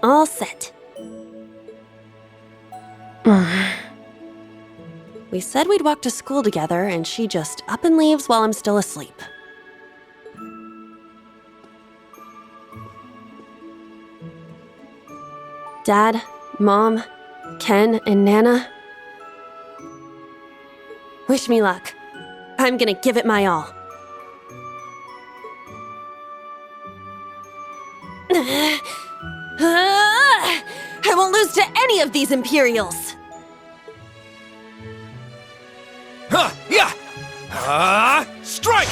All set. We said we'd walk to school together, and she just up and leaves while I'm still asleep. Dad, Mom, Ken, and Nana. Wish me luck. I'm gonna give it my all. I won't lose to any of these Imperials! Huh, yeah! Strike!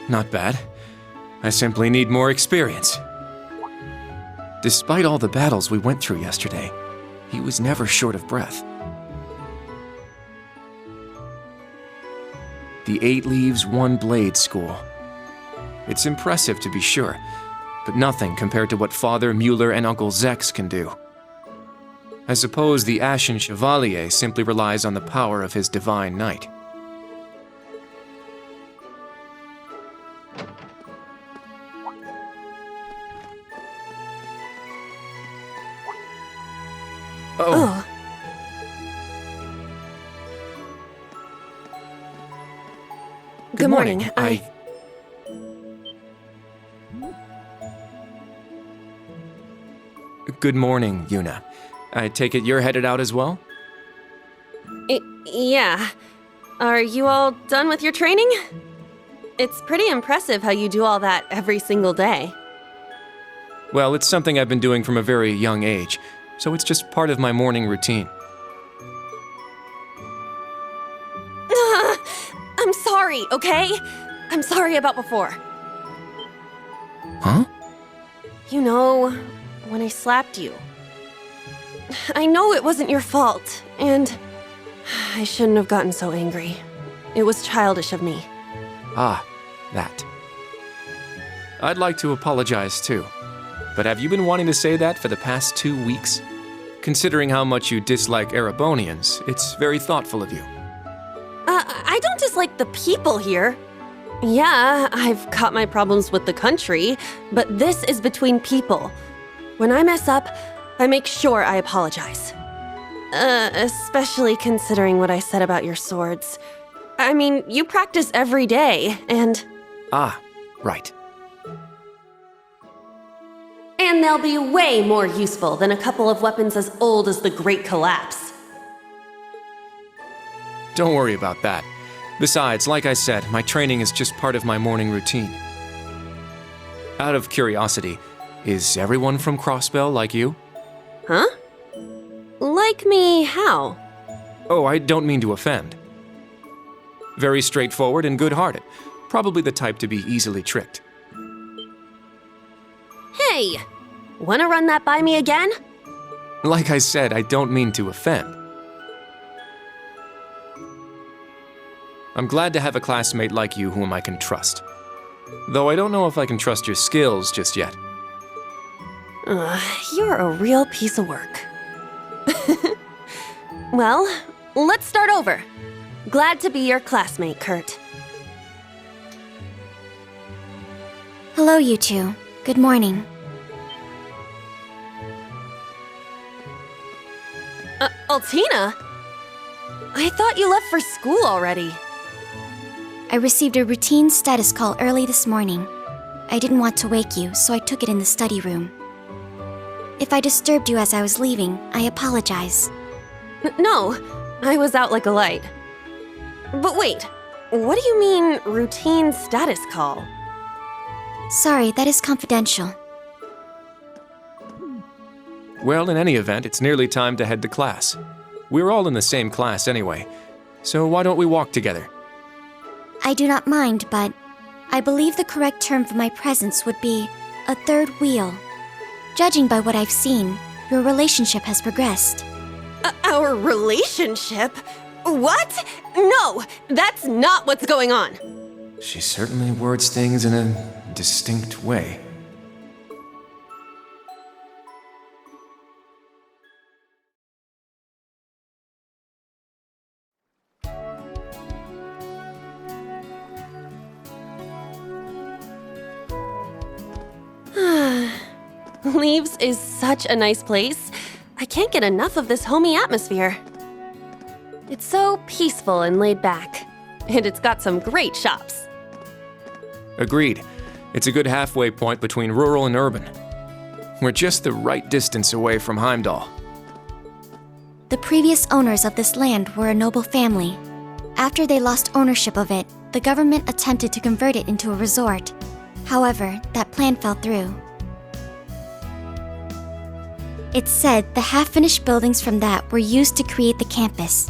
Not bad. I simply need more experience. Despite all the battles we went through yesterday, he was never short of breath. The 8 Leaves, 1 Blade School. It's impressive to be sure, but nothing compared to what Father Mueller and Uncle Zex can do. I suppose the Ashen Chevalier simply relies on the power of his Divine Knight. Oh. Good morning. Good morning, Yuna. I take it you're headed out as well? Yeah. Are you all done with your training? It's pretty impressive how you do all that every single day. Well, it's something I've been doing from a very young age, so it's just part of my morning routine. I'm sorry, okay? I'm sorry about before. Huh? You know, when I slapped you. I know it wasn't your fault, and I shouldn't have gotten so angry. It was childish of me. Ah, that. I'd like to apologize too. But have you been wanting to say that for the past 2 weeks? Considering how much you dislike Erebonians, it's very thoughtful of you. I don't dislike the people here. Yeah, I've got my problems with the country, but this is between people. When I mess up, I make sure I apologize. Especially considering what I said about your swords. I mean, you practice every day, and... Ah, right. And they'll be way more useful than a couple of weapons as old as the Great Collapse. Don't worry about that. Besides, like I said, my training is just part of my morning routine. Out of curiosity, is everyone from Crossbell like you? Huh? Like me how? Oh, I don't mean to offend. Very straightforward and good-hearted. Probably the type to be easily tricked. Hey! Wanna run that by me again? Like I said, I don't mean to offend. I'm glad to have a classmate like you whom I can trust. Though I don't know if I can trust your skills just yet. You're a real piece of work. Well, let's start over. Glad to be your classmate, Kurt. Hello, you two. Good morning. Altina? I thought you left for school already. I received a routine status call early this morning. I didn't want to wake you, so I took it in the study room. If I disturbed you as I was leaving, I apologize. No, I was out like a light. But wait, what do you mean, routine status call? Sorry, that is confidential. Well, in any event, it's nearly time to head to class. We're all in the same class anyway, so why don't we walk together? I do not mind, but I believe the correct term for my presence would be a third wheel. Judging by what I've seen, your relationship has progressed. Our relationship? What? No, that's not what's going on. She certainly words things in a distinct way. Leaves is such a nice place. I can't get enough of this homey atmosphere. It's so peaceful and laid back. And it's got some great shops. Agreed. It's a good halfway point between rural and urban. We're just the right distance away from Heimdall. The previous owners of this land were a noble family. After they lost ownership of it, the government attempted to convert it into a resort. However, that plan fell through. It's said the half-finished buildings from that were used to create the campus.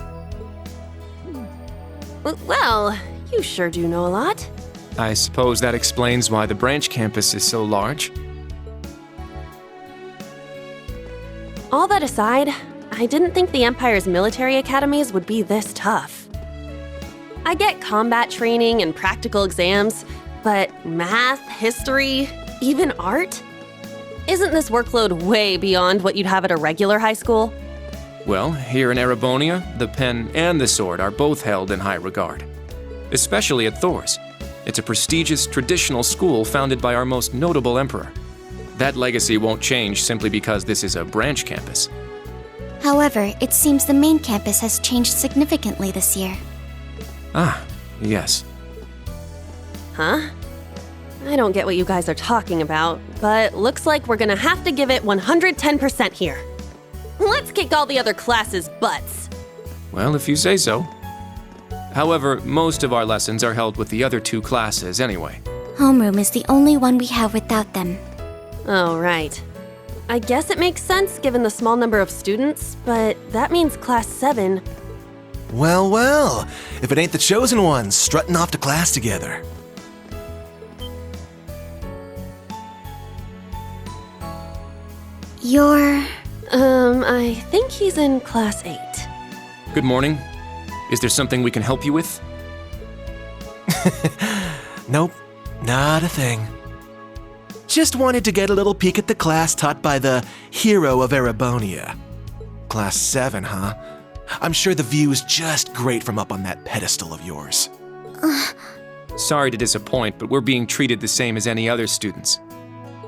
Well, you sure do know a lot. I suppose that explains why the branch campus is so large. All that aside, I didn't think the Empire's military academies would be this tough. I get combat training and practical exams, but math, history, even art? Isn't this workload way beyond what you'd have at a regular high school? Well, here in Erebonia, the pen and the sword are both held in high regard. Especially at Thor's. It's a prestigious, traditional school founded by our most notable emperor. That legacy won't change simply because this is a branch campus. However, it seems the main campus has changed significantly this year. Ah, yes. Huh? I don't get what you guys are talking about, but looks like we're gonna have to give it 110% here. Let's kick all the other classes' butts. Well, if you say so. However, most of our lessons are held with the other two classes anyway. Homeroom is the only one we have without them. Oh, right. I guess it makes sense given the small number of students, but that means Class 7. Well, well, if it ain't the chosen ones strutting off to class together. You're... I think he's in Class 8. Good morning. Is there something we can help you with? Nope, not a thing. Just wanted to get a little peek at the class taught by the hero of Erebonia. Class 7, huh? I'm sure the view is just great from up on that pedestal of yours. Sorry to disappoint, but we're being treated the same as any other students.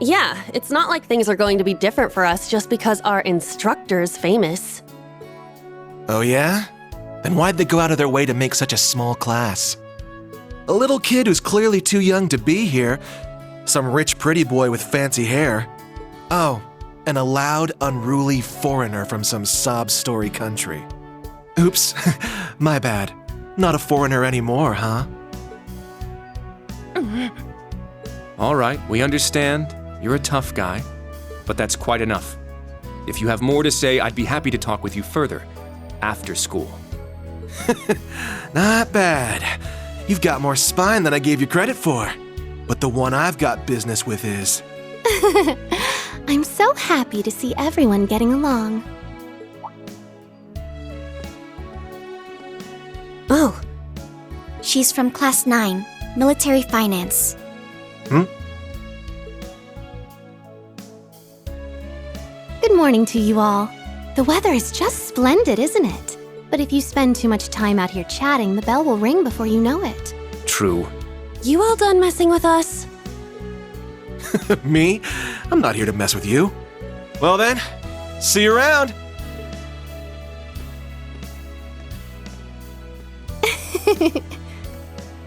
Yeah, it's not like things are going to be different for us just because our instructor's famous. Oh yeah? Then why'd they go out of their way to make such a small class? A little kid who's clearly too young to be here. Some rich pretty boy with fancy hair. Oh, and a loud, unruly foreigner from some sob-story country. Oops, my bad. Not a foreigner anymore, huh? All right, we understand. You're a tough guy. But that's quite enough. If you have more to say, I'd be happy to talk with you further. After school. Not bad. You've got more spine than I gave you credit for. But the one I've got business with is... I'm so happy to see everyone getting along. Oh, She's from Class 9, Military Finance. Good morning to you all. The weather is just splendid, isn't it? But if you spend too much time out here chatting, the bell will ring before you know it. True. you all done messing with us? Me? I'm not here to mess with you. Well then, see you around.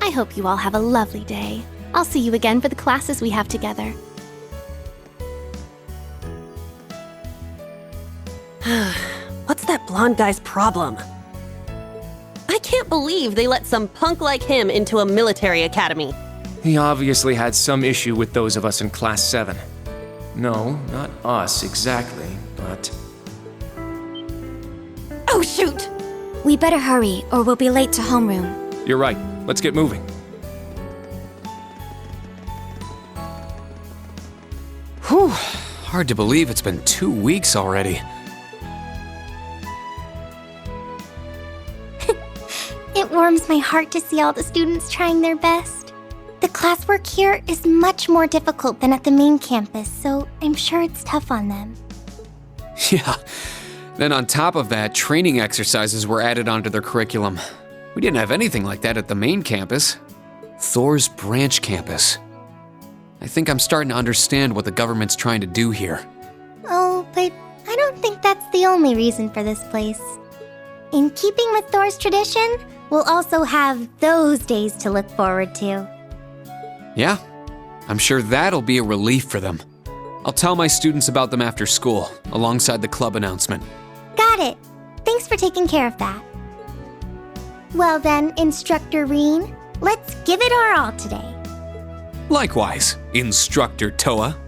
I hope you all have a lovely day. I'll see you again for the classes we have together. What's that blonde guy's problem? I can't believe they let some punk like him into a military academy. He obviously had some issue with those of us in Class 7. No, not us exactly, but... Oh, shoot! We better hurry, or we'll be late to homeroom. You're right. Let's get moving. Whew. Hard to believe it's been 2 weeks already. It warms my heart to see all the students trying their best. The classwork here is much more difficult than at the main campus, so I'm sure it's tough on them. Yeah. Then on top of that, training exercises were added onto their curriculum. We didn't have anything like that at the main campus. Thor's branch campus. I think I'm starting to understand what the government's trying to do here. Oh, but I don't think that's the only reason for this place. In keeping with Thor's tradition, we'll also have those days to look forward to. Yeah, I'm sure that'll be a relief for them. I'll tell my students about them after school, alongside the club announcement. Got it. Thanks for taking care of that. Well then, Instructor Reen, let's give it our all today. Likewise, Instructor Toa.